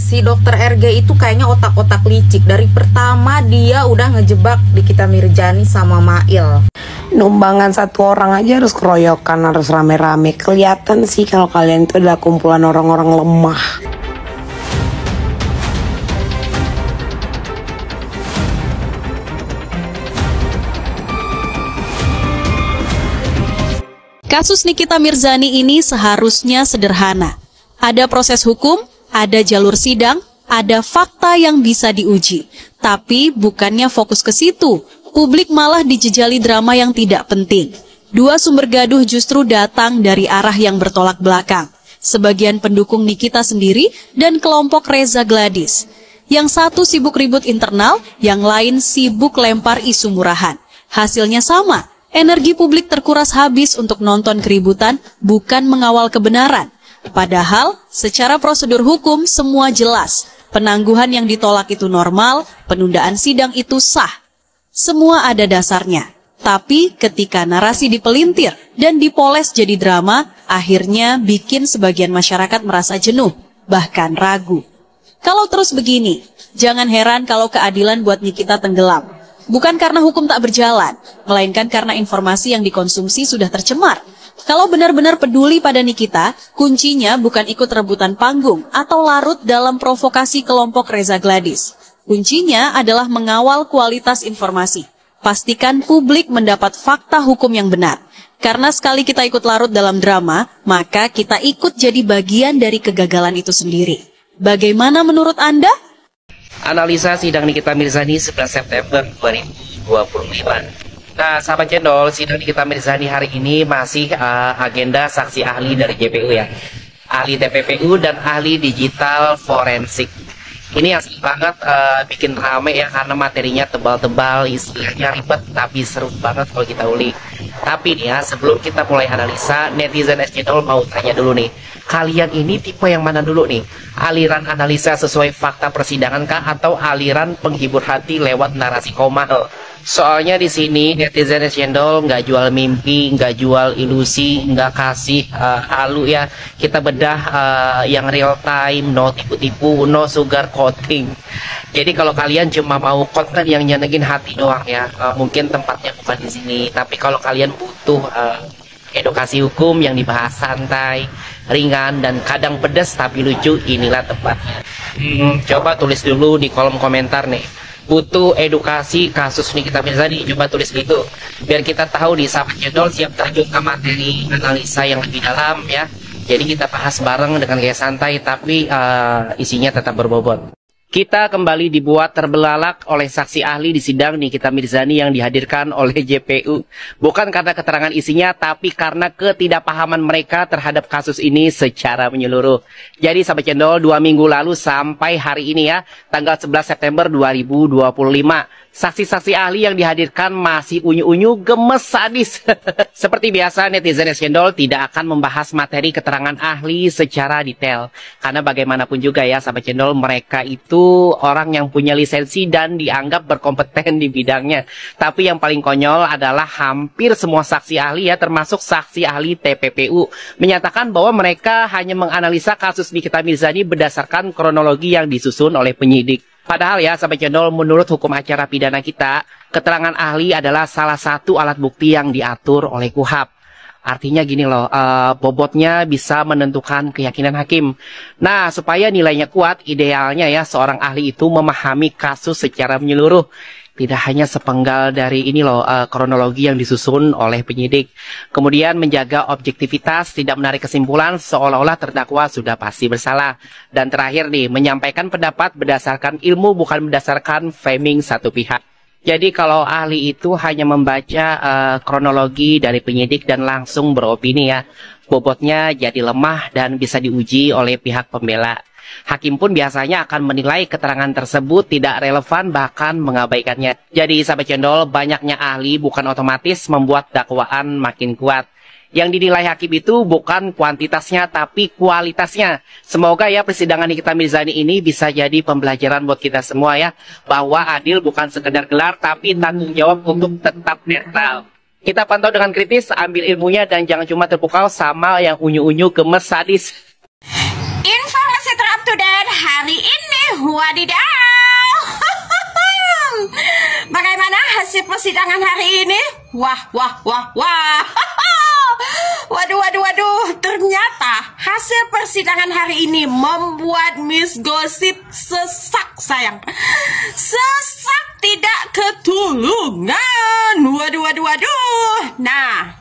si dokter RG itu kayaknya otak-otak licik. Dari pertama dia udah ngejebak Nikita Mirzani sama Mail. Numbangan satu orang aja harus keroyokan, harus rame-rame. Kelihatan sih kalau kalian itu adalah kumpulan orang-orang lemah. Kasus Nikita Mirzani ini seharusnya sederhana. Ada proses hukum, ada jalur sidang, ada fakta yang bisa diuji. Tapi bukannya fokus ke situ, publik malah dijejali drama yang tidak penting. Dua sumber gaduh justru datang dari arah yang bertolak belakang. Sebagian pendukung Nikita sendiri dan kelompok Reza Gladys. Yang satu sibuk ribut internal, yang lain sibuk lempar isu murahan. Hasilnya sama. Energi publik terkuras habis untuk nonton keributan, bukan mengawal kebenaran. Padahal, secara prosedur hukum semua jelas. Penangguhan yang ditolak itu normal, penundaan sidang itu sah. Semua ada dasarnya. Tapi ketika narasi dipelintir dan dipoles jadi drama, akhirnya bikin sebagian masyarakat merasa jenuh, bahkan ragu. Kalau terus begini, jangan heran kalau keadilan buat Nikita tenggelam. Bukan karena hukum tak berjalan, melainkan karena informasi yang dikonsumsi sudah tercemar. Kalau benar-benar peduli pada Nikita, kuncinya bukan ikut rebutan panggung atau larut dalam provokasi kelompok Reza Gladys. Kuncinya adalah mengawal kualitas informasi. Pastikan publik mendapat fakta hukum yang benar. Karena sekali kita ikut larut dalam drama, maka kita ikut jadi bagian dari kegagalan itu sendiri. Bagaimana menurut Anda? Analisa sidang Nikita Mirzani 11 September 2025. Nah, sahabat channel, sidang Nikita Mirzani hari ini masih agenda saksi ahli dari JPU ya. Ahli TPPU dan ahli digital forensik. Ini yang banget bikin rame ya, karena materinya tebal-tebal, istilahnya ribet tapi seru banget kalau kita ulik. Tapi nih ya, sebelum kita mulai analisa, netizen channel mau tanya dulu nih, kalian ini tipe yang mana dulu nih? Aliran analisa sesuai fakta persidangan kah, atau aliran penghibur hati lewat narasi komal? Soalnya di sini netizen channel nggak jual mimpi, nggak jual ilusi, nggak kasih halu ya. Kita bedah yang real time, no tipu-tipu, no sugar coating. Jadi kalau kalian cuma mau konten yang nyenengin hati doang ya, mungkin tempatnya bukan di sini. Tapi kalau kalian butuh edukasi hukum yang dibahas santai, ringan, dan kadang pedas tapi lucu, inilah tempatnya. Coba tulis dulu di kolom komentar nih, butuh edukasi kasus Nikita Mirzani, coba tulis gitu biar kita tahu di sahabat channel siap terjun ke materi analisa yang lebih dalam ya. Jadi kita bahas bareng dengan gaya santai tapi isinya tetap berbobot. Kita kembali dibuat terbelalak oleh saksi ahli di sidang Nikita Mirzani yang dihadirkan oleh JPU. Bukan karena keterangan isinya, tapi karena ketidakpahaman mereka terhadap kasus ini secara menyeluruh. Jadi sahabat channel, 2 minggu lalu sampai hari ini ya, tanggal 11 September 2025. Saksi-saksi ahli yang dihadirkan masih unyu-unyu, gemes, sadis. Seperti biasa, netizen channel tidak akan membahas materi keterangan ahli secara detail. Karena bagaimanapun juga ya, sahabat channel, mereka itu orang yang punya lisensi dan dianggap berkompeten di bidangnya. Tapi yang paling konyol adalah hampir semua saksi ahli ya, termasuk saksi ahli TPPU, menyatakan bahwa mereka hanya menganalisa kasus Nikita Mirzani berdasarkan kronologi yang disusun oleh penyidik. Padahal ya, sahabat channel, menurut hukum acara pidana kita, keterangan ahli adalah salah satu alat bukti yang diatur oleh KUHP. Artinya gini loh, bobotnya bisa menentukan keyakinan hakim. Nah, supaya nilainya kuat, idealnya ya seorang ahli itu memahami kasus secara menyeluruh. Tidak hanya sepenggal dari ini loh, kronologi yang disusun oleh penyidik. Kemudian menjaga objektivitas, tidak menarik kesimpulan seolah-olah terdakwa sudah pasti bersalah. Dan terakhir nih, menyampaikan pendapat berdasarkan ilmu bukan berdasarkan framing satu pihak. Jadi kalau ahli itu hanya membaca kronologi dari penyidik dan langsung beropini ya, bobotnya jadi lemah dan bisa diuji oleh pihak pembela. Hakim pun biasanya akan menilai keterangan tersebut tidak relevan, bahkan mengabaikannya. Jadi sahabat channel, banyaknya ahli bukan otomatis membuat dakwaan makin kuat. Yang dinilai hakim itu bukan kuantitasnya tapi kualitasnya. Semoga ya persidangan Nikita Mirzani ini bisa jadi pembelajaran buat kita semua ya, bahwa adil bukan sekedar gelar tapi tanggung jawab untuk tetap netral. Kita pantau dengan kritis, ambil ilmunya, dan jangan cuma terpukau sama yang unyu-unyu, gemes, sadis. Informasi terupdate to date hari ini. Wadidaw. Bagaimana hasil persidangan hari ini? Wah. Waduh, ternyata hasil persidangan hari ini membuat Miss Gossip sesak, sayang. Sesak tidak ketulungan. Waduh. Nah,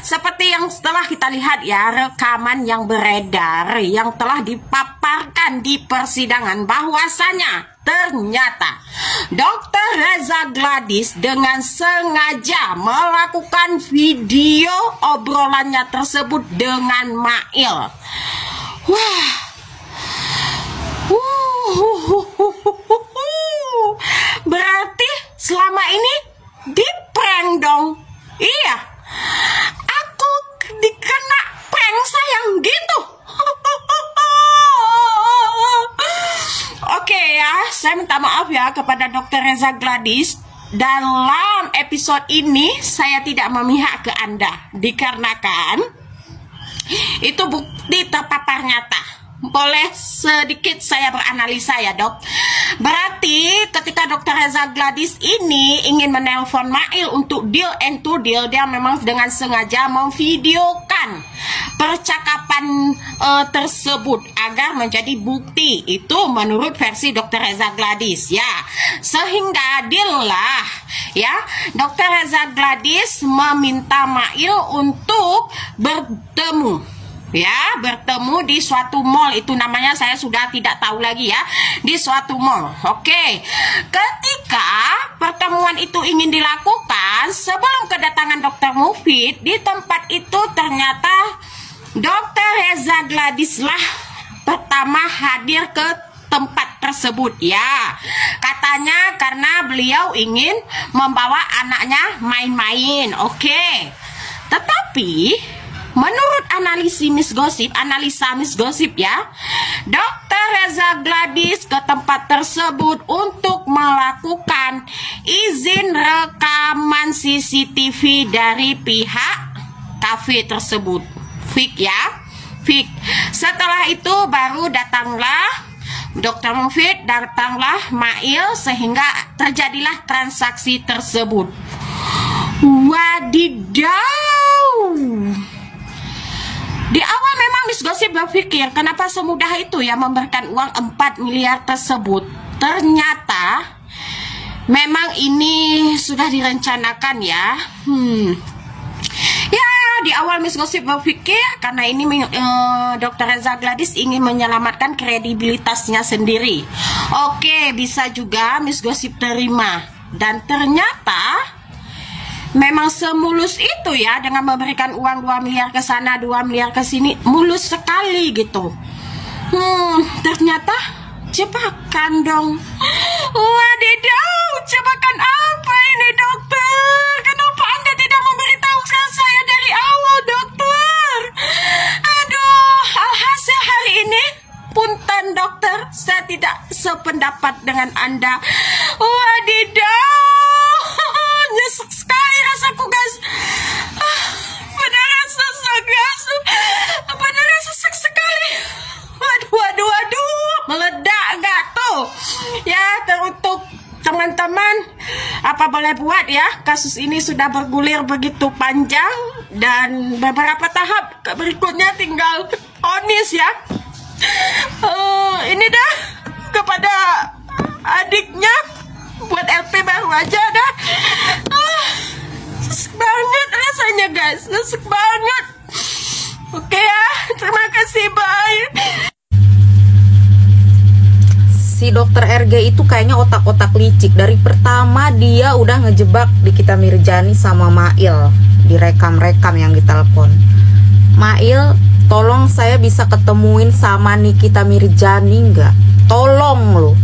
seperti yang setelah kita lihat ya, rekaman yang beredar yang telah dipaparkan di persidangan, bahwasanya ternyata Dr. Reza Gladys dengan sengaja melakukan video obrolannya tersebut dengan Mail. Wah. Berarti selama ini di-prank dong. Iya. Aku dikena prank, sayang, gitu. Oke ya, saya minta maaf ya kepada Dr. Reza Gladys. Dalam episode ini saya tidak memihak ke Anda, dikarenakan itu bukti terpapar nyata. Boleh sedikit saya beranalisa ya, Dok. Berarti ketika Dr. Reza Gladys ini ingin menelpon Mail untuk deal and to deal, dia memang dengan sengaja memvideokan percakapan tersebut agar menjadi bukti. Itu menurut versi Dr. Reza Gladys ya. Sehingga deal lah ya, Dr. Reza Gladys meminta Mail untuk bertemu. Ya, bertemu di suatu mall, itu namanya saya sudah tidak tahu lagi ya, di suatu mall. Oke. Ketika pertemuan itu ingin dilakukan, sebelum kedatangan Dr. Mufid di tempat itu, ternyata Dr. Reza Gladys lah pertama hadir ke tempat tersebut ya. Katanya karena beliau ingin membawa anaknya main-main. Oke. Tetapi menurut analisa Miss Gossip ya, Dr. Reza Gladys ke tempat tersebut untuk melakukan izin rekaman CCTV dari pihak kafe tersebut. Fik ya, fik. Setelah itu baru datanglah Dr. Mufid, datanglah Mail, sehingga terjadilah transaksi tersebut. Wadidaw. Di awal memang Miss Gossip berpikir kenapa semudah itu ya memberikan uang 4 miliar tersebut. Ternyata memang ini sudah direncanakan ya. Ya, di awal Miss Gossip berpikir karena ini Dr. Reza Gladys ingin menyelamatkan kredibilitasnya sendiri. Oke, bisa juga Miss Gossip terima. Dan ternyata memang semulus itu ya, dengan memberikan uang 2 miliar ke sana, 2 miliar ke sini, mulus sekali gitu. Ternyata jebakan dong. Wadidaw, jebakan apa ini, dokter? Kenapa Anda tidak memberitahukan saya dari awal, dokter? Aduh, alhasil hari ini, punten dokter, saya tidak sependapat dengan Anda. Wadidaw, nyesek sekali rasaku, guys. Beneran sesek, guys. Beneran sesek sekali. Waduh, meledak gak tuh? Ya, untuk teman-teman, apa boleh buat ya, kasus ini sudah bergulir begitu panjang dan beberapa tahap berikutnya tinggal vonis ya. Ini dah kepada adiknya buat LP baru aja dah. Sesek banget rasanya, guys, sesek banget. Oke ya, terima kasih, bye. Si dokter RG itu kayaknya otak-otak licik. Dari pertama dia udah ngejebak Nikita Mirzani sama Mail. Direkam-rekam yang ditelepon. Mail, tolong saya bisa ketemuin sama Nikita Mirzani nggak? Tolong loh.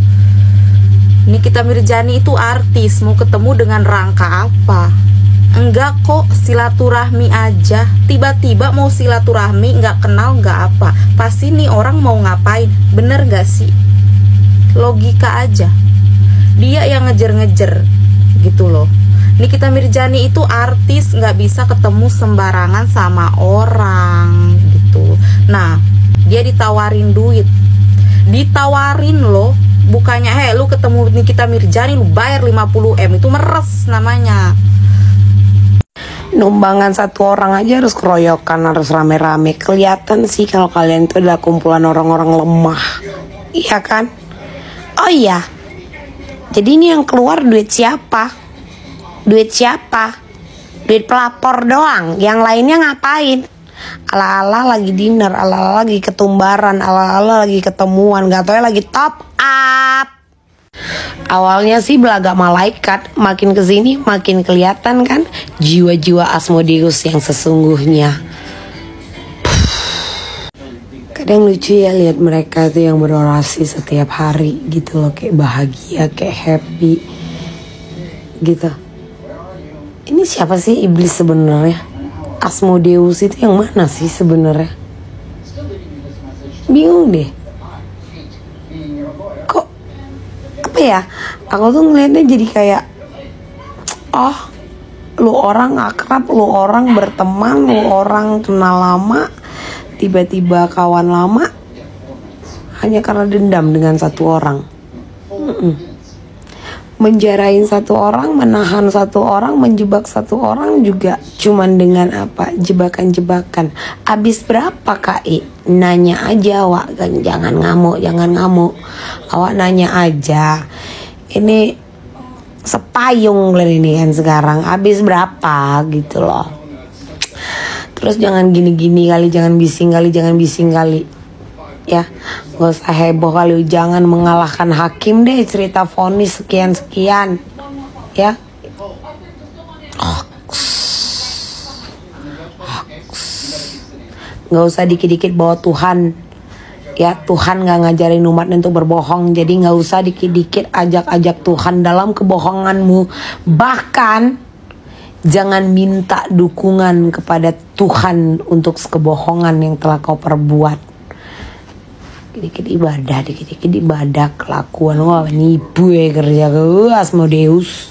Nikita Mirzani itu artis, mau ketemu dengan rangka apa? Enggak kok, silaturahmi aja. Tiba-tiba mau silaturahmi, nggak kenal nggak apa. Pasti nih orang mau ngapain, bener gak sih? Logika aja. Dia yang ngejer-ngejer gitu loh. Nikita Mirzani itu artis, nggak bisa ketemu sembarangan sama orang gitu. Nah, dia ditawarin duit. ditawarin loh, bukannya lu ketemu Nikita Mirzani lu bayar 50M, itu meres namanya. Numbangan satu orang aja harus keroyokan, harus rame-rame. Kelihatan sih kalau kalian itu adalah kumpulan orang-orang lemah, iya kan? Oh iya, jadi ini yang keluar duit siapa? Duit siapa? Duit pelapor doang, yang lainnya ngapain? Ala-ala lagi dinner, ala-ala lagi ketumbaran, ala-ala lagi ketemuan, gak tau ya lagi top up. Awalnya sih belaga malaikat, makin kesini makin kelihatan kan jiwa-jiwa Asmodeus yang sesungguhnya. Kadang lucu ya lihat mereka tuh yang berorasi setiap hari gitu loh, kayak bahagia, kayak happy gitu. Ini siapa sih iblis sebenarnya? Asmodeus itu yang mana sih sebenarnya? Bingung deh. Kok apa ya? Aku tuh ngeliatnya jadi kayak, oh, lu orang akrab, lu orang berteman, lu orang kenal lama, tiba-tiba kawan lama hanya karena dendam dengan satu orang. Menjarain satu orang, menahan satu orang, menjebak satu orang juga cuman dengan apa? Jebakan-jebakan. Abis berapa KI? Nanya aja, Wak, kan jangan ngamuk, jangan ngamuk. Awak nanya aja. Ini sepayung ini kan sekarang. Abis berapa gitu loh. Terus jangan gini-gini kali, jangan bising kali, jangan bising kali. Ya, gak usah heboh kali, jangan mengalahkan hakim deh cerita vonis sekian-sekian. Ya. Gak usah dikit-dikit bawa Tuhan. Ya, Tuhan gak ngajarin umatnya untuk berbohong. Jadi gak usah dikit-dikit ajak-ajak Tuhan dalam kebohonganmu. Bahkan jangan minta dukungan kepada Tuhan untuk kebohongan yang telah kau perbuat. Dikit-dikit ibadah, kelakuan wah nipu ya kerja ke Asmodeus.